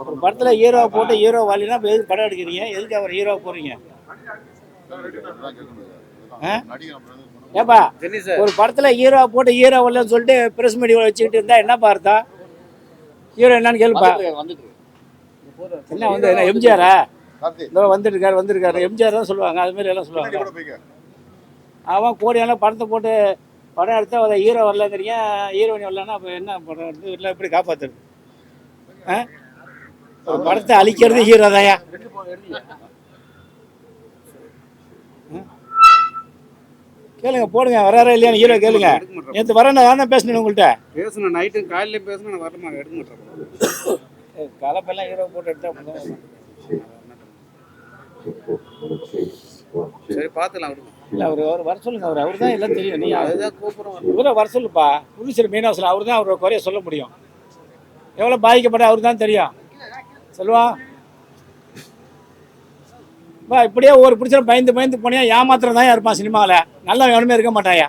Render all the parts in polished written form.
ஒரு படத்தில் ஹீரோ போட்டு ஹீரோ வரலைன்னா எதுக்கு படம் எடுக்கிறீங்க? எதுக்கு அவர் ஹீரோ போடுறீங்க? ஏப்பா, ஒரு படத்தில் ஹீரோ போட்டு ஹீரோ வரலன்னு சொல்லிட்டு பிரஸ் மீடியா வச்சுக்கிட்டு இருந்தா என்ன பார்த்தா? ஹீரோ என்னன்னு கேளுப்பா. என்ன வந்து என்ன எம்ஜிஆரா? இதோ வந்திருக்காரு எம்ஜிஆர் தான் சொல்லுவாங்க. அது மாதிரி எல்லாம் சொல்லுவாங்க. அவன் கோடியெல்லாம் படத்தை போட்டு படம் எடுத்தா அதை ஹீரோ வரலங்கிறீங்க, ஹீரோயின் வரலன்னா அப்போ என்ன படம் எடுத்து இல்லை எப்படி காப்பாற்றுறது? ஒரு படத்தை அழிக்கிறது ஹீரோ தாயா. கேளுங்க, போடுங்க, வராரா இல்லையா ஹீரோ கேளுங்க. நேற்று வரேன் நான் தான் பேசணும் உங்கள்கிட்ட. பேசணும், நைட்டு காலையில் பேசணும், நான் வரமா எடுக்க மாட்டேன். கலப்பெல்லாம் ஹீரோ போட்டு எடுத்தா சரி பார்த்துலாம். இல்லை அவர் வர சொல்லுங்க. அவர் தான் எல்லாம் தெரியும். நீ அதுதான் கூப்பிடுறோம். இவரை வர சொல்லுப்பா. புதுச்சேரி மீனவாசல் அவர் தான் அவரோட குறைய சொல்ல முடியும். எவ்வளோ பாதிக்கப்பட்ட அவர் தான் தெரியும். சொல்லுவா இப்படியே ஒரு பிடிச்சா பயந்து போனியா ஏமாத்திரம் தான் இருப்பான் சினிமாவில். நல்லா எவனுமே இருக்க மாட்டாயா.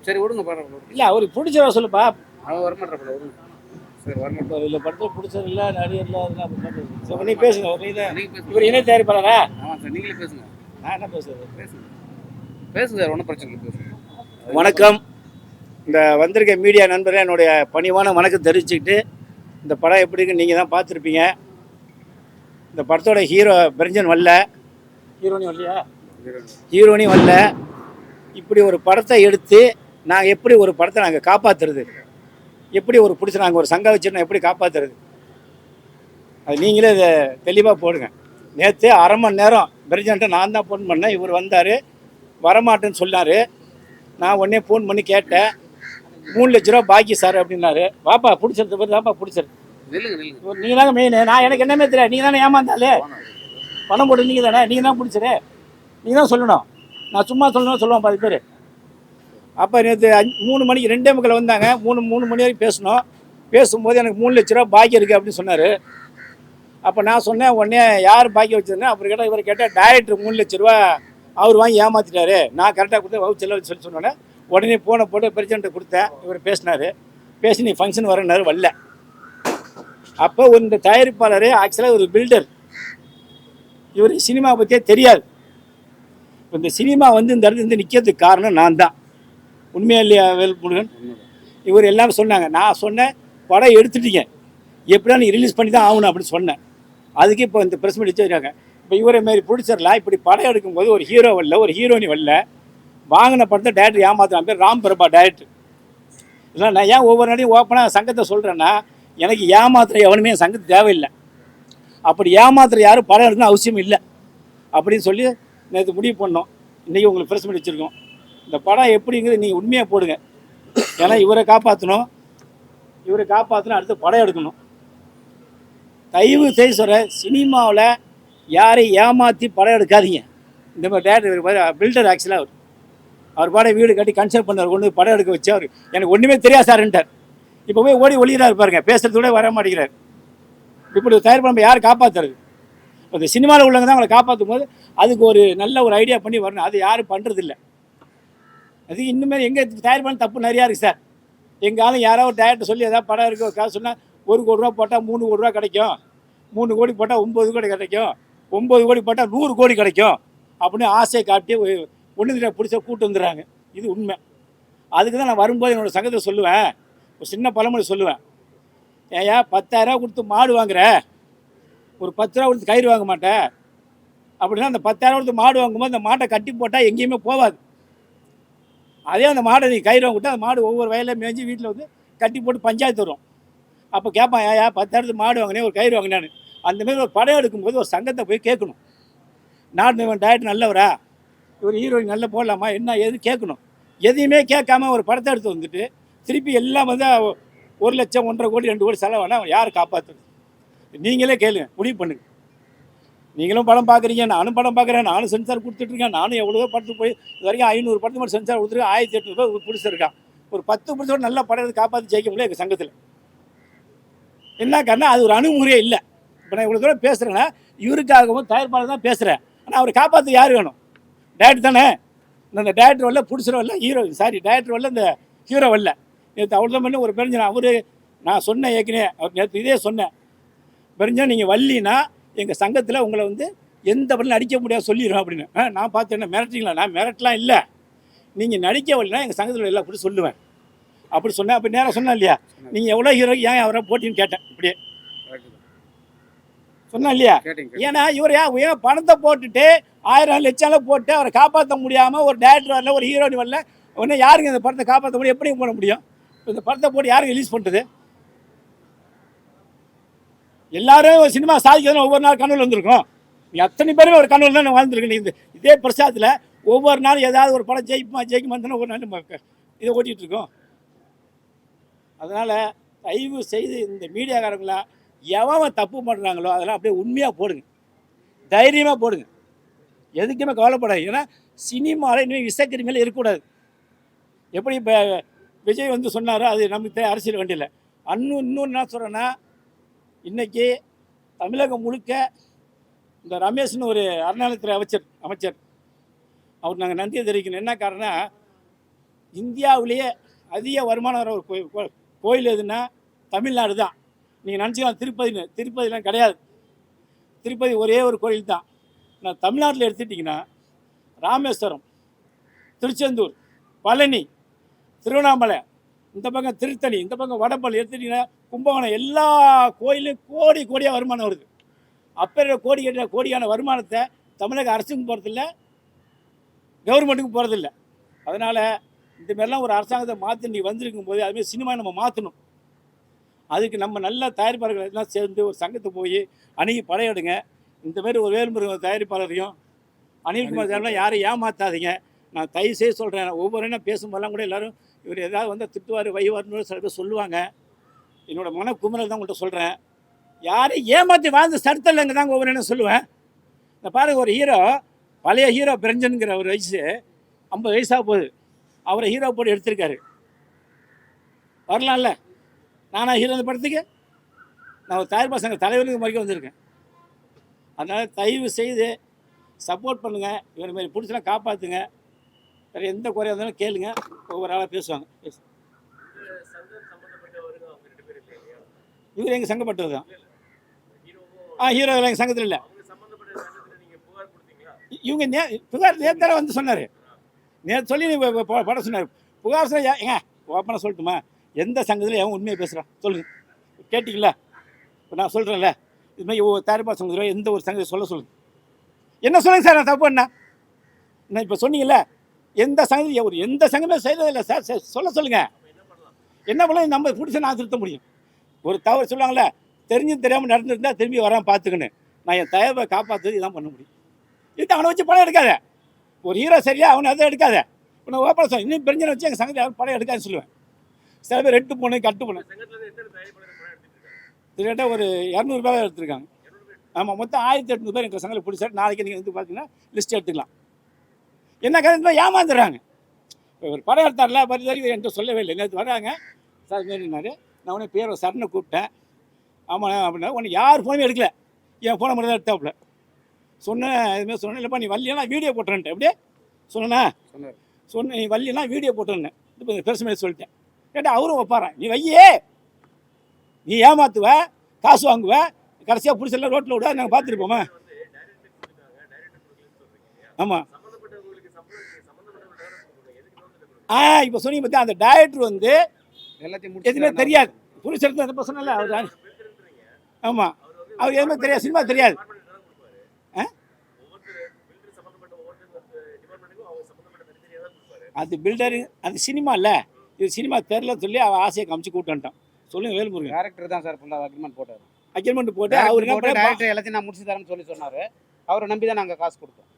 சரி விடுங்க பாரு. இல்லை அவருக்கு பிடிச்சவ சொல்லுப்பா. அவன் வரமாட்டேன். சரி வரமாட்டோம். இல்லை படத்தில் பிடிச்சது இல்லை, நடிகர் இல்லை. நீ பேசுங்க. இவர் இணை தயாரிப்பாளரா? ஆமாம் சார், நீங்களே பேசுங்க. நான் என்ன பேசுறது? பேசுங்க சார், ஒன்றும் பிரச்சனை இல்லை, பேசுங்க. வணக்கம். இந்த வந்திருக்க மீடியா நண்பர்கள் என்னுடைய பணிவான வணக்கம் தெரிவிச்சுக்கிட்டு, இந்த படம் எப்படி இருக்குன்னு நீங்கள் தான் பார்த்துருப்பீங்க. இந்த படத்தோட ஹீரோ பெருஞ்சன் வரல, ஹீரோனி வரலையா? ஹீரோனி வரல. இப்படி ஒரு படத்தை எடுத்து நாங்கள் எப்படி ஒரு படத்தை நாங்கள் காப்பாற்றுறது? எப்படி ஒரு பிடிச்சி நாங்கள் ஒரு சங்கம் வச்சுருந்தோம் எப்படி காப்பாற்றுறது? அது நீங்களே இதை தெளிவாக போடுங்க. நேற்று அரை மணி நேரம் பெருஞ்சன்ட்ட நான் தான் ஃபோன் பண்ணேன். இவர் வந்தார், வரமாட்டேன்னு சொன்னார். நான் உடனே ஃபோன் பண்ணி கேட்டேன். 3 லட்ச ரூபா பாக்கி சார் அப்படின்னாரு. வாப்பா பிடிச்சிருந்த பேர் தான்ப்பா பிடிச்சிருக்கு. நீங்கள் தாங்க மெயின். நான் எனக்கு என்னமே தெரியாது. நீங்கள் தானே ஏமாந்தாலே பணம் போட்டு நீங்கள் தானே, நீங்கள் தான் பிடிச்சிரு, நீங்கள் தான் சொல்லணும். நான் சும்மா சொல்லுவேன் 10 பேர். அப்போ நேற்று 3 மணிக்கு 2:45 வந்தாங்க. 3 மணி வரைக்கும் பேசணும். பேசும்போது எனக்கு 3 லட்ச ரூபா பாக்கி இருக்குது அப்படின்னு சொன்னார். அப்போ நான் சொன்னேன் உடனே யார் பாக்கி வச்சுருந்தேன். அப்புறம் கேட்டால் இவர் கேட்டால் டைரக்டர் 3 லட்ச ரூபா அவர் வாங்கி ஏமாற்றிட்டாரு, நான் கரெக்டாக கொடுத்தேன் வவுச்சரில் சொல்லி சொன்னோன்னே உடனே ஃபோனை போட்டு பிரசிடண்ட்டை கொடுத்தேன். இவர் பேசினார். பேசி நீ ஃபங்க்ஷன் வரேன்னாரு, வரல. அப்போ இந்த தயாரிப்பாளர் ஆக்சுவலாக ஒரு பில்டர். இவர் சினிமா பற்றியே தெரியாது. இப்போ இந்த சினிமா வந்து இந்த இடத்துல இருந்து நிற்கிறதுக்கு காரணம் நான் தான். உண்மையா இல்லையா வேல்முருகன்? இவர் எல்லாம் சொன்னாங்க. நான் சொன்னேன் படம் எடுத்துட்டீங்க, எப்படியா நீ ரிலீஸ் பண்ணி தான் ஆகணும் அப்படின்னு சொன்னேன். அதுக்கு இப்போ இந்த ப்ரெஸ் மீட் வச்சுருக்காங்க. இப்போ இவரை மாரி ப்ரொடியூசர்லாம் இப்படி படம் எடுக்கும்போது ஒரு ஹீரோ வரல, ஒரு ஹீரோனி வரல, வாங்கின படத்தை டேரக்டர் ஏமாத்துறான். பேர் ராம் பிரபா டேரக்டர். இல்லை நான் ஏன் ஒவ்வொரு நாளையும் ஓப்பனாக சங்கத்தை சொல்கிறேன்னா, எனக்கு ஏமாத்துற எவனுமே சங்கத்து தேவையில்லை. அப்படி ஏமாத்துற யாரும் படம் எடுக்கணும் அவசியம் இல்லை அப்படின்னு சொல்லி நேற்று முடிவு பண்ணோம். இன்றைக்கி உங்களுக்கு ப்ரெஸ் மீட் வச்சுருக்கோம். இந்த படம் எப்படிங்கிறது நீங்கள் உண்மையாக போடுங்க. ஏன்னா இவரை காப்பாற்றணும், அடுத்து படம் எடுக்கணும். தயவு செய்து சொல்கிறேன், சினிமாவில் யாரையும் ஏமாற்றி படம் எடுக்காதீங்க. இந்த மாதிரி டேரக்டர் பில்டர் ஆக்சுவலாக அவர் பாட வீடு கட்டி கன்சல்ட் பண்ணார், கொண்டு படம் எடுக்க வச்சு அவர் எனக்கு ஒன்றுமே தெரியாது சார்ன்ட்டார். இப்போ போய் ஓடி ஒளிகிறார் பாருங்க, பேசுறதோட வர மாட்டேங்கிறார். இப்படி தயார் பண்ண யார் காப்பாற்றுறது? இந்த சினிமாவில் உள்ளவங்க தான் அவங்களை காப்பாற்றும் போது அதுக்கு ஒரு நல்ல ஒரு ஐடியா பண்ணி வரணும். அது யாரும் பண்ணுறதில்லை. அது இன்னுமே எங்கே தயார் பண்ண தப்பு நிறையா இருக்குது சார். எங்காலும் யாரோ ஒரு டேரக்டர் சொல்லி ஏதாவது படம் இருக்க காசு சொன்னால் 1 கோடி ரூபா போட்டால் 3 கோடி ரூபா கிடைக்கும், 3 கோடி போட்டால் 9 கோடி கிடைக்கும், 9 கோடி போட்டால் 100 கோடி கிடைக்கும் அப்படின்னு ஆசையை காட்டி ஒன்று பிடிச்ச கூட்டு வந்துடுறாங்க. இது உண்மை. அதுக்கு தான் நான் வரும்போது என்னோடய சங்கத்தை சொல்லுவேன், ஒரு சின்ன பழமொழி சொல்லுவேன். ஏயா 10,000 ரூபா கொடுத்து மாடு வாங்குற, ஒரு 10 ரூபா கொடுத்து கயிறு வாங்க மாட்டேன் அப்படின்னா அந்த 10,000 கொடுத்து மாடு வாங்கும்போது அந்த மாட்டை கட்டி போட்டால் எங்கேயுமே போகாது. அதே அந்த மாடை நீ கயிறு வாங்கிவிட்டு அந்த மாடு ஒவ்வொரு வயலில் மேய்ஞ்சி வீட்டில் வந்து கட்டி போட்டு பஞ்சாயத்து வரும். அப்போ கேட்பான், ஏயா 10,000 மாடு வாங்கினேன், ஒரு கயிறு வாங்கினான்னு. அந்தமாரி ஒரு படம் எடுக்கும்போது ஒரு சங்கத்தை போய் கேட்கணும். நாட்டு இவன் டயட் நல்லவரா, இவர் ஹீரோயின் நல்லா போடலாமா, என்ன எது கேட்கணும். எதையுமே கேட்காம ஒரு படத்தை எடுத்து வந்துட்டு திருப்பி எல்லாம் வந்து 1 லட்சம் 1.5 கோடி 2 கோடி செலவானா யார் காப்பாற்றுறது? நீங்களே கேளுங்க, முடிவு பண்ணுங்க. நீங்களும் படம் பார்க்குறீங்க, நானும் படம் பார்க்குறேன், நானும் சென்சார் கொடுத்துட்ருக்கேன். நானும் எவ்வளோ படத்துக்கு போய் இது வரைக்கும் 500 படத்துக்கு மட்டும் சென்சார் கொடுத்துருக்கேன். 1800 ரூபாய் பிடிச்சிருக்கான். ஒரு 10 பிடிச்சோட நல்ல படம் காப்பாற்றி ஜெயிக்க முடியல எங்கள் சங்கத்தில். என்ன காரணம்? அது ஒரு அணுகுமுறையே இல்லை. இப்போ நான் இவ்வளோ தூரம் பேசுகிறேன்னா இவருக்காகவும் தயாரிப்பாளர் தான் பேசுகிறேன். ஆனால் அவரை காப்பாற்ற யார் வேணும்? டேரக்டர் தானே. இந்த டேரக்டர் வரல, பிடிச்சிட வரல, டேரக்டர் வரல, இந்த ஹீரோ வரல. நேற்று அவ்வளோ தான் பண்ணி ஒரு பெருஞ்சன் அவர் நான் சொன்னேன் ஏற்கனவே, அவர் நேற்று இதே சொன்னேன். பெருஞ்சான் நீங்கள் வள்ளினா எங்கள் சங்கத்தில் உங்களை வந்து எந்த படம் நடிக்க முடியாது சொல்லிடுறோம் அப்படின்னு. நான் பார்த்து என்ன மிரட்டிங்களா? நான் மிரட்டலாம் இல்லை, நீங்கள் நடிக்க வரலனா எங்கள் சங்கத்தில் எல்லாம் அப்படி சொல்லுவேன் அப்படி சொன்னேன். அப்படி நேரம் சொன்னேன் இல்லையா, நீங்கள் எவ்வளோ ஹீரோ ஏன் அவரை போட்டின்னு கேட்டேன். இப்படியே சொன்னா இல்லையா? ஏன்னா இவர் ஏன் பணத்தை போட்டுட்டு 1000 லட்சம் போட்டு அவரை காப்பாற்ற முடியாமல் ஒரு டேரக்டர் வரல, ஒரு ஹீரோனி வரல, உடனே யாருங்க இந்த படத்தை காப்பாற்ற முடியும்? எப்படி போட முடியும்? இந்த படத்தை போட்டு யாருங்க ரிலீஸ் பண்ணுறது? எல்லாரும் சினிமா சாதிக்கிறதுன்னு ஒவ்வொரு நாள் கனவுல வந்திருக்கோம். நீ அத்தனை பேருமே ஒரு கனவுல தான் வாழ்ந்துருக்கு. நீங்கள் இதே பிரசாதத்தில் ஒவ்வொரு நாளும் ஏதாவது ஒரு படம் ஜெயிக்குமான்னு ஒவ்வொரு நாள் நம்ம இதை ஓட்டிகிட்டு இருக்கோம். அதனால் தயவு செய்து இந்த மீடியாக்காரங்களாம் எவன் தப்பு பண்ணுறாங்களோ அதெல்லாம் அப்படியே உண்மையாக போடுங்க, தைரியமாக போடுங்க, எதுக்குமே கவலைப்படாது. ஏன்னா சினிமாவில் இனிமேல் விஷக்கிரிமையில் இருக்கக்கூடாது. எப்படி இப்போ விஜய் வந்து சொன்னாரோ அது நமக்கு அரசியல் வண்டியில் இன்னொன்று என்ன சொல்கிறேன்னா, இன்றைக்கி தமிழகம் முழுக்க இந்த ரமேஷ்னு ஒரு அறநிலையத்துறை அமைச்சர் அவர் நாங்கள் நன்றி தெரிவிக்கணும். என்ன காரணம், இந்தியாவிலேயே அதிக வருமானம் வர ஒரு கோயில் எதுன்னா தமிழ்நாடு தான். நீங்கள் நினச்சிக்கலாம் திருப்பதிலாம் கிடையாது. திருப்பதி ஒரே ஒரு கோயில் தான். நான் தமிழ்நாட்டில் எடுத்துட்டிங்கன்னா ராமேஸ்வரம், திருச்செந்தூர், பழனி, திருவண்ணாமலை, இந்த பக்கம் திருத்தணி, இந்த பக்கம் வடபழனி எடுத்துட்டிங்கன்னா கும்பகோணம், எல்லா கோயிலும் கோடியாக வருமானம் வருது. அப்போ கோடியான வருமானத்தை தமிழக அரசுக்கும் போகிறதில்ல, கவர்மெண்ட்டுக்கும் போகிறதில்ல. அதனால் இந்த மாதிரிலாம் ஒரு அரசாங்கத்தை மாற்றி இன்றைக்கி வந்திருக்கும் போது அதுமாதிரி சினிமா நம்ம மாற்றணும். அதுக்கு நம்ம நல்ல தயாரிப்பாளர்கள் எல்லாம் சேர்ந்து ஒரு சங்கத்தை போய் அணுகி படையெடுங்க. இந்தமாரி ஒரு வேல்முருகன் தயாரிப்பாளரையும் அனில்குமார் சார்லாம் யாரையும் ஏமாற்றாதீங்க. நான் தயவு செய்து சொல்கிறேன். ஒவ்வொரு என்ன பேசும்போதெல்லாம் கூட எல்லோரும் இவர் ஏதாவது வந்து திட்டுவார் வைவார்னு சில பேர் சொல்லுவாங்க. என்னோடய மனக்குமுறல் தான் உங்கள்கிட்ட சொல்கிறேன். யாரையும் ஏமாற்றி வாழ்ந்து சடுத்தலைங்க தாங்க ஒவ்வொரு என்ன சொல்லுவேன். இந்த பாருங்கள், ஒரு ஹீரோ, பழைய ஹீரோ பிரஞ்சனுங்கிற ஒரு வயசு 50 வயசாக போகுது, அவரை ஹீரோ போட்டு எடுத்திருக்காரு. வரலாம்ல, நானா ஹீரோ அந்த படத்துக்கு? நான் ஒரு தயாரிப்பாளர் சங்க தலைவருக்கு வரைக்கும் வந்திருக்கேன். அதனால் தயவு செய்து சப்போர்ட் பண்ணுங்கள். இவரை மாரி பிடிச்சலாம் காப்பாற்றுங்க. வேறு எந்த குறையாக இருந்தாலும் கேளுங்க, ஒவ்வொரு ஆளாக பேசுவாங்க. இவர் எங்கள் சங்கப்பட்டது தான். ஹீரோ எங்கள் சங்கத்தில் இல்லை. இவங்க புகார் நேற்று வந்து சொன்னார். நேற்று சொல்லி படம் சொன்னார். புகார் சொன்ன ஏங்க ஓப்பனாக சொல்லட்டுமா, எந்த சங்கத்தில் எவன் உண்மையை பேசுகிறான் சொல்லுங்கள். கேட்டிங்களா? இப்போ நான் சொல்கிறேன்ல, இதுமாதிரி ஒவ்வொரு தயாரிப்பாளர் சங்கத்தில் எந்த ஒரு சங்கத்தை சொல்லுங்கள். என்ன சொல்லுங்கள் சார், நான் தப்பு என்ன இப்போ சொன்னீங்கல்ல, எந்த சங்கத்தில் எந்த சங்கமே செய்யறதில்லை சார், சொல்லுங்கள். என்ன பண்ணலாம்? நம்ம பிடிச்ச நான் திருத்த முடியும். ஒரு தவறு சொல்லுவாங்கள்ல, தெரிஞ்சும் தெரியாமல் நடந்துருந்தால் திரும்பி வராமல் பார்த்துக்கணும். நான் என் தயவை காப்பாற்றுறது இதான் பண்ண முடியும். இது அவனை வச்சு படம் எடுக்காத. ஒரு ஹீரோ சரியா அவனை அதை எடுக்காத. இப்போ நான் ஓப்பனாக சொல்ல, இன்னும் பெருஞ்சனை வச்சு எங்கள் சங்கத்தில் படம் எடுக்காதுன்னு சொல்லுவேன். சில பேர் 2 பொண்ணு கட்டு பொண்ணு கிட்டத்தட்ட ஒரு 200 பேர் எடுத்துருக்காங்க. ஆமாம், மொத்தம் 1800 பேர் எங்கள் சங்கத்தில் பிடிச்சாரு. நாளைக்கு நீங்கள் வந்து பார்த்தீங்கன்னா லிஸ்ட் எடுத்துக்கலாம். என்ன காரணம், ஏமாந்துடுறாங்க. ஒரு படம் எடுத்தார்ல, வரைக்கும் என்கிட்ட சொல்லவே இல்லை. நேற்று வர்றாங்க சார் மாரினாரு. நான் உடனே பேரை சரணை கூப்பிட்டேன். ஆமாண்ணா அப்படின்னா உடனே யார் ஃபோனுமே எடுக்கல. என் ஃபோனை மட்டும் தான் எடுத்தாப்புல. சொன்னேன், இதுமாதிரி சொன்னேன், இல்லைப்பா நீ வள்ளியெல்லாம் வீடியோ போட்டுறேன்ட்டு. அப்படியே சொன்னேண்ணா, சொன்னேன் நீ வள்ளியெல்லாம் வீடியோ போட்டுருந்தேன். இப்போ பெருசு மாதிரி சொல்லிட்டேன். கேட்டால் அவரும் வைப்பாரன், நீ வையே, நீ ஏமாத்துவ, காசு வாங்குவ, கடைசியாக பிடிச்செல்லாம் ரோட்டில் விட நாங்கள் பார்த்துருப்போமா? ஆமாம். இப்போ சொன்னீங்க பார்த்தா, அந்த டைரக்டர் வந்து எதுவுமே தெரியாது. புரிச்செடுத்து இப்போ சொன்னல அவர். ஆமாம், அவர் எதுவுமே தெரியாது, சினிமா தெரியாது. அது பில்டரு, அந்த சினிமா இல்லை, இது சினிமா தெரில சொல்லி அவள் ஆசையை காமிச்சு கூப்பிட்டு வந்துட்டான். சொல்லுங்க வேல்முருகன். டேரக்டர் தான் சார் ஃபுல்லாக அக்ரிமெண்ட் போட்டார். அக்ரிமெண்ட் போட்டு அவர் என்ன டேரக்டர் எல்லாத்தையும் நான் முடிச்சு தரேன்னு சொல்லி சொன்னார். அவரை நம்பி தான் நாங்கள் காசு கொடுத்தோம்.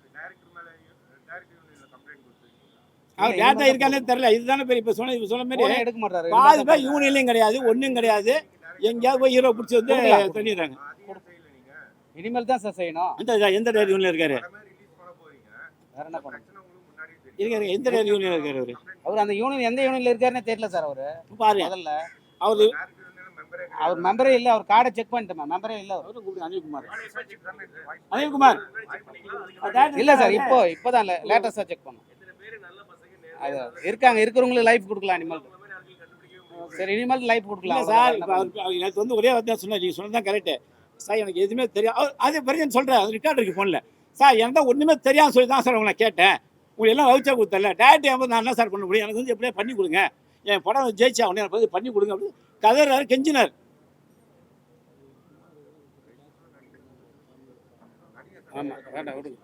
அவர் டேரக்டர் இருக்கானே தெரில. இதுதானே பெரிய இப்போ சொன்ன மாதிரி எடுக்க மாட்டாரு. பாதி பேர் யூனியன்லையும் கிடையாது, ஒன்றும் கிடையாது. எங்கேயாவது போய் ஹீரோ பிடிச்சி வந்து பண்ணிடுறாங்க. இனிமேல் தான் சார் செய்யணும். எந்த டேரக்டர் யூனியன் இருக்காரு? வேற என்ன பண்ணணும்? இருக்காரு, எந்த டேரக்டர் யூனியன் இருக்காரு அவர்? அவர் அந்த யூனியன் எந்த யூனியன்ல இருக்காருன்னே தெரியல சார். அவரு பாரு, முதல்ல அவர் மெம்பரே இல்லை. அவர் கார்டை செக் பண்ணிட்டேன், மெம்பரே இல்லை. அனில்குமார் இல்லை சார், இப்போதான் லேட்டஸ்டாக செக் பண்ணோம். அது இருக்காங்க, இருக்கிறவங்களுக்கு லைஃப் கொடுக்கலாம். இனிமேல் சரி இனிமேல் லைஃப் இல்லை கொடுக்கலாம் சார். இப்போ எனக்கு வந்து ஒரே வார்த்தை சொன்னேன், நீங்கள் சொன்னது தான் கரெக்டு சார். எனக்கு எதுவுமே தெரியும். அது பெரியன்னு சொல்கிறேன், அது ரெக்கார்ட் இருக்குது ஃபோனில். சார் எனக்கு தான் ஒன்றுமே தெரியாமல் சொல்லி தான் சார் உங்களை கேட்டேன். உங்களுக்கு எல்லாம் வவுச்சா கொடுத்தல டேரக்ட் நான் என்ன சார் பண்ண முடியும்? எனக்கு வந்து எப்படியே பண்ணி கொடுங்க, என் படம் ஜெயிச்சா உடனே எனக்கு வந்து பண்ணி கொடுங்க அப்படின்னு கதறாரு, கெஞ்சினார். ஆமாம் வேண்டாம் விடுங்க.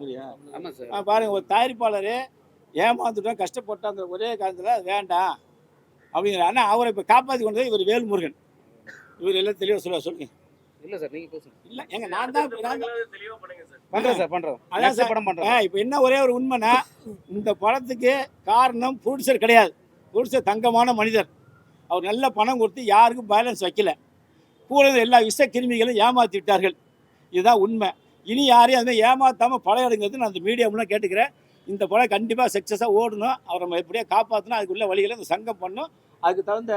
சரியா? ஆமாம் சார். பாருங்கள், ஒரு தயாரிப்பாளர் ஏமாந்துட்டோம் கஷ்டப்பட்டோம் அந்த ஒரே காலத்தில் வேண்டாம் அப்படிங்கிற. ஆனால் அவரை இப்போ காப்பாற்றி கொண்டது இவர் வேல்முருகன். இவர் எல்லாம் தெளிவாக சொல்லுங்க. இல்லை சார் நீங்கள் பேசுங்க. இல்லை எங்க நான் தான் பண்ணுறேன் சார் பண்ணுறேன். அதான் சார் படம் பண்ணுறேன். இப்போ என்ன ஒரே ஒரு உண்மைனா, இந்த படத்துக்கு காரணம் ப்ரொடியூசர் கிடையாது. ப்ரொடியூசர் தங்கமான மனிதர். அவர் நல்ல பணம் கொடுத்து யாருக்கும் பேலன்ஸ் வைக்கல. கூட இருந்த எல்லா விஷ கிருமிகளும் ஏமாற்றி விட்டார்கள். இதுதான் உண்மை. இனி யாரையும் அதுமாதிரி ஏமாற்றாமல் படம் எடுங்கிறது நான் அந்த மீடியா மூலம் கேட்டுக்கிறேன். இந்த படம் கண்டிப்பாக சக்ஸஸாக ஓடணும். அவரை நம்ம எப்படியா காப்பாற்றணும். அதுக்குள்ள வழிகளை இந்த சங்கம் பண்ணும். அதுக்கு தகுந்த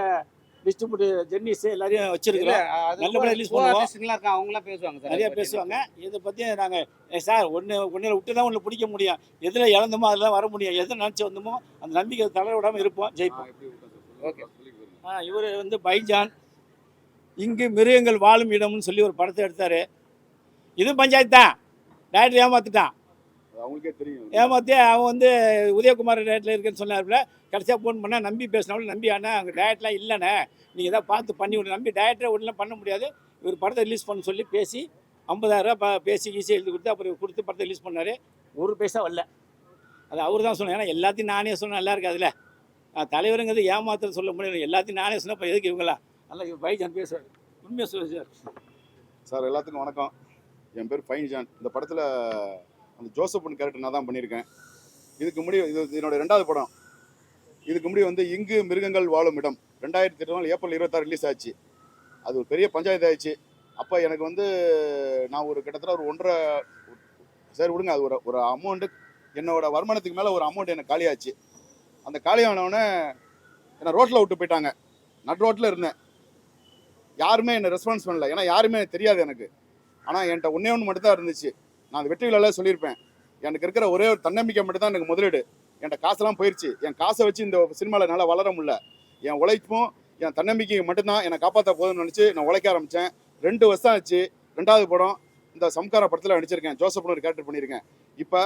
டிஸ்ட்ரிபியூட்டர் ஜென்னிஸ் எல்லாரையும் வச்சிருக்கிறோம். நல்லபடியாக ரிலீஸ் பண்ணுவோம். அவங்களாம் பேசுவாங்க சார், நிறையா பேசுவாங்க. இதை பற்றி நாங்கள் சார் ஒன்றில் விட்டு தான் ஒன்று பிடிக்க முடியும். எதில் இழந்தோமோ அதில் வர முடியும். எதை நினச்சி வந்தோமோ அந்த நம்பிக்கை தளர விடாமல் இருப்போம், ஜெயிப்போம். ஓகே. இவர் வந்து பைஜான் இங்கு மிருகங்கள் வாழும் இடம்னு சொல்லி ஒரு படத்தை எடுத்தார். இதுவும் பஞ்சாயத்து தான். டேரக்டர் ஏமாற்றிட்டான். அவங்களுக்கே தெரியும். ஏமாற்றி அவன் வந்து உதயகுமார் டேரக்டில் இருக்குன்னு சொன்னார்ல. கடைசியாக ஃபோன் பண்ணால் நம்பி பேசினாலும் நம்பி அண்ணா அங்கே டேரக்ட்லாம் இல்லைண்ணே, நீங்கள் தான் பார்த்து பண்ணி விட. நம்பி டேரக்டரை ஒன்றும் பண்ண முடியாது, இவர் படத்தை ரிலீஸ் பண்ண சொல்லி பேசி 50,000 பேசி ஈஸி எழுதி கொடுத்து அப்புறம் கொடுத்து படத்தை ரிலீஸ் பண்ணார். ஒரு பைசா வரல. அது அவர் தான் சொன்னேன். ஏன்னா எல்லாத்தையும் நானே சொன்னேன், நல்லா இருக்காதுல்ல. தலைவருங்கிறது ஏமாத்திரம் சொல்ல முடியாது. எல்லாத்தையும் நானே சொன்னேன். இப்போ எதுக்கு இவங்களா? நல்லா பைஜான் பேசுவார். உண்மையாக சொல்லுங்கள் சார். சார் எல்லாத்துக்கும் வணக்கம். என் பேர் ஃபைன்ஜான். இந்த படத்தில் அந்த ஜோசப்னு கேரக்டர் நான் தான் பண்ணியிருக்கேன். இதுக்கு முடிவு இது என்னோட 2வது படம். இதுக்கு முடிவு வந்து இங்கு மிருகங்கள் வாழும் இடம் 2008 ஏப்ரல் 26 ரிலீஸ் ஆச்சு. அது ஒரு பெரிய பஞ்சாயத்து ஆயிடுச்சு. அப்போ எனக்கு வந்து நான் ஒரு கிட்டத்தட்ட ஒரு 1.5 சரி விடுங்க, அது ஒரு அமௌண்ட்டு என்னோட வருமானத்துக்கு மேலே ஒரு அமௌண்ட் எனக்கு காலியாச்சு. அந்த காலியானவுடனே என்னை ரோட்டில் விட்டு போயிட்டாங்க. நட் ரோட்டில் இருந்தேன். யாருமே என்னை ரெஸ்பான்ஸ் பண்ணல. ஏன்னா யாருமே தெரியாது எனக்கு. ஆனால் என்கிட்ட ஒன்று மட்டும் தான் இருந்துச்சு. நான் அந்த வெற்றி விழாவில் சொல்லியிருப்பேன். எனக்கு இருக்கிற ஒரே ஒரு தன்னம்பிக்கை மட்டும் தான் எனக்கு முதலீடு. என்கிட்ட காசெல்லாம் போயிடுச்சு. என் காசை வச்சு இந்த சினிமாவில் என்னால் வளர முடியல. என் உழைப்பும் என் தன்னம்பிக்கையும் மட்டும்தான் என்னை காப்பாற்ற போதும்னு நினச்சி நான் உழைக்க ஆரம்பித்தேன். 2 வருஷம் ஆச்சு. 2வது படம் இந்த சம்கார படத்தில் நடிச்சிருக்கேன். ஜோசப்னு ஒரு கேரக்டர் பண்ணியிருக்கேன். இப்போ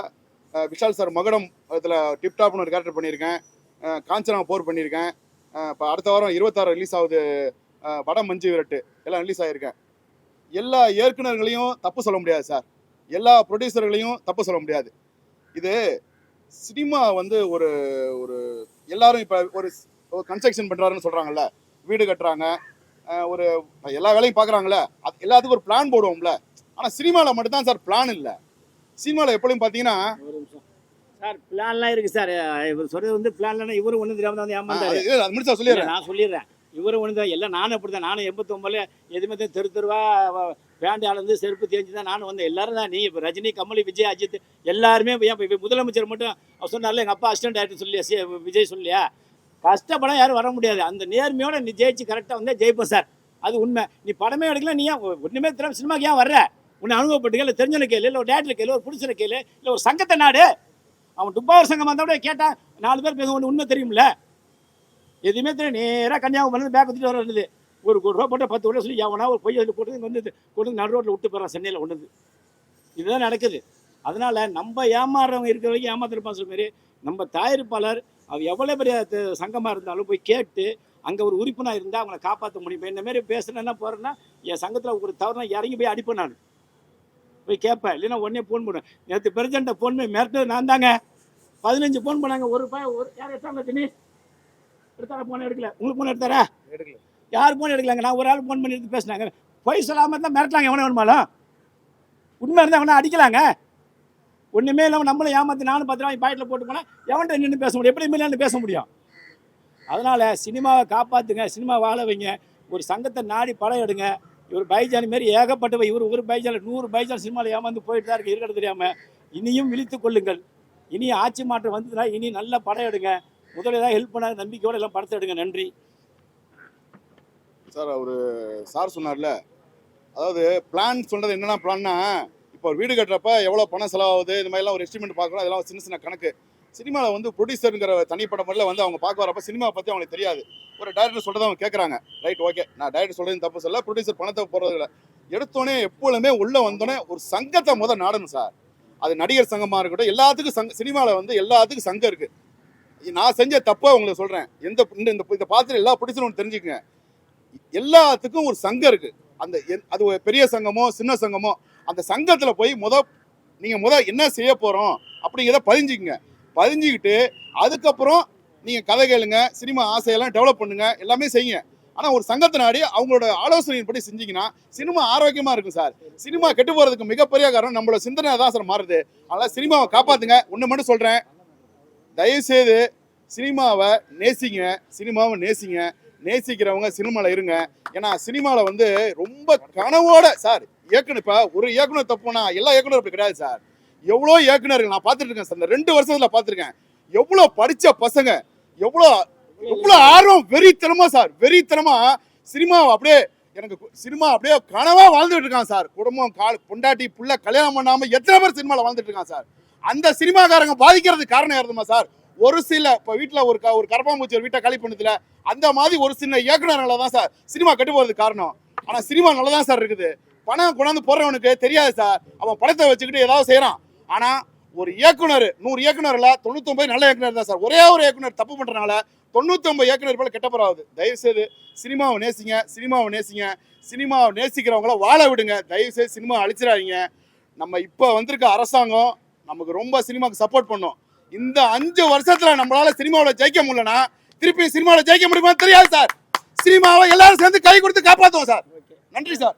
விஷால் சார் மகுடம் இதில் டிப்டாப்னு ஒரு கேரக்டர் பண்ணியிருக்கேன். காஞ்சனா போர் பண்ணியிருக்கேன். இப்போ அடுத்த வாரம் 26 ரிலீஸ் ஆகுது படம் மஞ்சு விரட்டு. எல்லாம் ரிலீஸ் ஆகியிருக்கேன். எல்லா இயக்குநர்களையும் தப்பு சொல்ல முடியாது சார். எல்லா ப்ரொடியூசர்களையும் தப்பு சொல்ல முடியாது. இது சினிமா வந்து ஒரு ஒரு எல்லாரும் இப்போ ஒரு கன்ஸ்ட்ரக்ஷன் பண்ணுறாருன்னு சொல்கிறாங்கல்ல, வீடு கட்டுறாங்க, ஒரு எல்லா வேலையும் பார்க்குறாங்களே, அது எல்லாத்துக்கும் ஒரு பிளான் போடுவோம்ல. ஆனால் சினிமாவில் மட்டும்தான் சார் பிளான் இல்லை. சினிமாவில் எப்படியும் பார்த்தீங்கன்னா சார் பிளான்லாம் இருக்குது சார். இவர் சொல்கிறது வந்து பிளான்லாம் இவரும் ஒன்றும் தெரியாமல் தான் ஏமாந்தாரு. அது முடிச்சா சொல்லிடுறேன். நான் சொல்லிடுறேன். இவரும் ஒன்று தான். எல்லாம் நானும் அப்படி தான். நானும் 89 எதுவுமே தெருவா பேண்ட் ஆளந்து செருப்பு தேஞ்சு தான் நானும் வந்தேன். எல்லாரும் தான். நீ இப்போ ரஜினி, கமல், விஜய், அஜித் எல்லாருமே ஏன் இப்போ முதலமைச்சர் மட்டும் அவர் சொன்னார்ல, எங்கள் அப்பா அசிஸ்டன்ட் டைரக்டர் சொல்லியா, விஜய் சொல்லியா, கஷ்டப்படம் யாரும் வர முடியாது. அந்த நேர்மையோட நீ ஜெயிச்சு கரெக்டாக வந்தால் ஜெயிப்போம் சார். அது உண்மை. நீ படமே எடுக்கல, நீ ஏன் ஒன்றுமே தெரியாமல் சினிமாக்கு ஏன் வர்ற? உன்னை அனுபவப்பட்டு இல்லை, தெரிஞ்சவனை கேளு, இல்லை ஒரு டேரக்டர் கேளு, ஒரு புடிச்சனை கேளு, இல்லை ஒரு சங்கத்தை நாடு. அவன் துப்பாவர் சங்கம் வந்தோட கேட்டால் 4 பேர் பேச ஒன்று உண்மை தெரியும்ல. எதுவுமே தெரியும். நேராக கன்னியாகுமரி பேக் வச்சுட்டு வர்றது. ஒரு கோடி ரூபா போட்டு 10 கோடி சொல்லி எவனா ஒரு பொய் அதில் போட்டு வந்து கொண்டு நடு ரோட்டில் விட்டு போகிறான் சென்னையில் கொண்டு. இதுதான் நடக்குது. அதனால் நம்ம ஏமாறுறவங்க இருக்கிற வரைக்கும் ஏமாத்திருப்பான். சொல்ல மாரி நம்ம தயாரிப்பாளர் அவர் எவ்வளோ பெரிய சங்கமாக இருந்தாலும் போய் கேட்டு அங்கே ஒரு உறுப்பினர் இருந்தால் அவங்கள காப்பாற்ற முடியும். இப்போ இந்தமாரி பேசுகிறேன்னா போகிறேன்னா என் சங்கத்தில் ஒரு தவறுனா இறங்கி போய் அடிப்பேன். நான் போய் கேட்பேன். இல்லைன்னா உடனே ஃபோன் பண்ணுவேன். நேற்று பிரசிடண்ட்டை ஃபோன் பண்ணி மிரட்டது நான் தாங்க. 15 ஃபோன் பண்ணாங்க. ஒரு யார் எடுத்தாங்க? தினேஷ் எடுத்தார ஃபோன் எடுக்கல. உங்களுக்கு ஃபோன் எடுத்தாரா? எடுக்கல. யார் ஃபோன் எடுக்கலாங்க? நான் ஒரு ஆள் ஃபோன் பண்ணி எடுத்து பேசினாங்க. பொய் சொல்லாமல் தான் மிரட்டலாங்க. எவனை வேணுமாலும் உண்மை இருந்தால் அவனை அடிக்கலாங்க. ஒன்றுமே இல்லாமல் நம்மளும் ஏமாற்றி நானும் 10 ரூபாய் பாக்கெட்டில் போட்டு போனால் எவன்கிட்ட நின்று பேச முடியும்? எப்படி இல்லைன்னு பேச முடியும்? அதனால் சினிமாவை காப்பாற்றுங்க, சினிமா வாழ வைங்க, ஒரு சங்கத்தை நாடி படம் எடுங்க. இவர் பைஜான் மாரி ஏகப்பட்டவை. ஒரு பைஜான் 100 பைஜான் சினிமாவில் ஏமாந்து போயிட்டு தான் இருக்குது. இருக்கிறது தெரியாமல் இனியும் விழித்து கொள்ளுங்கள். இனி ஆட்சி மாற்றம் வந்ததுன்னா இனி நல்ல படம் எடுங்க. முதலில் ஹெல்ப் பண்ண நம்பிக்கையோடு எல்லாம் படத்தை எடுங்க. நன்றி சார். அவர் சார் சொன்னார்ல, அதாவது பிளான் சொல்கிறது என்னென்னா பிளான்னா, இப்போ ஒரு வீடு கட்டுறப்ப எவ்வளோ பணம் செலவாகுது, இது மாதிரிலாம் ஒரு எஸ்டிமேட் பார்க்குறோம். அதெல்லாம் சின்ன சின்ன கணக்கு. சினிமாவில் வந்து ப்ரொடியூசருங்கிற தனிப்பட்ட முறையில் வந்து அவங்க பார்க்க வரப்போ சினிமா பற்றி அவங்களுக்கு தெரியாது. ஒரு டைரக்டர் சொல்றதை அவங்க கேட்குறாங்க, ரைட் ஓகே, நான் டைரக்டர் சொல்றது தப்பு சொல்ல, ப்ரொடியூசர் பணத்தை போடுறது இல்லை. எடுத்தோடனே எப்பொழுதுமே உள்ள வந்தோடனே ஒரு சங்கத்தை நாடணும் சார். அது நடிகர் சங்கமா இருக்கட்டும், எல்லாத்துக்கும் சினிமாவில் வந்து எல்லாத்துக்கும் சங்கம் இருக்கு. நான் செஞ்ச தப்பா உங்களுக்கு சொல்றேன், இந்த பார்த்துட்டு எல்லா ப்ரொடியூசரும் தெரிஞ்சுக்கங்க, எல்லாத்துக்கும் ஒரு சங்கம் இருக்கு. அது ஒரு பெரிய சங்கமோ சின்ன சங்கமோ, அந்த சங்கத்துல போய் நீங்க என்ன செய்ய போறோம் அப்படிங்கிறத பதிஞ்சுக்கிட்டு அதுக்கப்புறம் நீங்க கதை கேளுங்க, சினிமா ஆசையெல்லாம் டெவலப் பண்ணுங்க, எல்லாமே செய்யுங்க. ஆனா ஒரு சங்கத்தை நாடி அவங்களோட ஆலோசனையின்படி செஞ்சீங்கன்னா சினிமா ஆரோக்கியமா இருக்கும் சார். சினிமா கெட்டு போறதுக்கு மிகப்பெரிய காரணம் நம்மளோட சிந்தனை தான் சார் மாறுது. அதனால சினிமாவை காப்பாத்துங்க. ஒண்ணு மட்டும் சொல்றேன், தயவுசெய்து சினிமாவை நேசிங்க. நேசிக்கிறவங்க சினிமாவில் இருங்க. ஏன்னா சினிமாவில் வந்து ரொம்ப கனவோட சார் இப்ப ஒரு இயக்குனர் தப்புனா எல்லா இயக்குனரும் அப்படி கிடையாது சார். எவ்வளோ இயக்குனர்கள் நான் பார்த்துட்டு இருக்கேன் சார், இந்த 2 வருஷத்துல பார்த்துருக்கேன். எவ்வளோ படிச்ச பசங்க, எவ்வளோ ஆர்வம், வெறித்தனமா சினிமாவை அப்படியே சினிமா அப்படியே கனவா வாழ்ந்துட்டு இருக்கான் சார். குடும்பம் பொண்டாட்டி புள்ள கல்யாணம் பண்ணாம எத்தனை பேர் சினிமாவில் வாழ்ந்துட்டு இருக்கான் சார். அந்த சினிமாக்காரங்க பாதிக்கிறதுக்கு காரணம் யாருமா சார்? ஒரு சில இப்ப வீட்டுல ஒரு கரப்பாம்பூச்சி ஒரு வீட்டை காலி பண்ணதுல அந்த மாதிரி ஒரு சின்ன இயக்குனர்னால தான் சார் சினிமா கெட்டு போறதுக்கு காரணம். ஆனா சினிமா நல்லதான் சார் இருக்குது. பணம் கொண்டாந்து போடுறவனுக்கு தெரியாது சார், அவன் படத்தை வச்சுக்கிட்டு ஏதாவது செய்யறான். ஆனா ஒரு இயக்குனர் 100 இயக்குனர்ல 99 நல்ல இயக்குனர் தான் சார். ஒரே ஒரு இயக்குனர் தப்பு பண்றதுனால 99 இயக்குனர் போல கெட்ட போறாது. தயவு செய்து சினிமாவை நேசிங்க. சினிமாவை நேசிக்கிறவங்கள வாழ விடுங்க. தயவு செய்து சினிமா அழிச்சிடாதீங்க. நம்ம இப்ப வந்திருக்க அரசாங்கம் நமக்கு ரொம்ப சினிமாவுக்கு சப்போர்ட் பண்ணும். இந்த 5 வருஷத்துல நம்மளால சினிமாவில் ஜெயிக்க முடியலன்னா திருப்பி சினிமாவில் ஜெயிக்க முடியுமா தெரியாது சார். சினிமாவை எல்லாரும் சேர்ந்து கை கொடுத்து காப்பாற்றுவோம் சார். நன்றி சார்.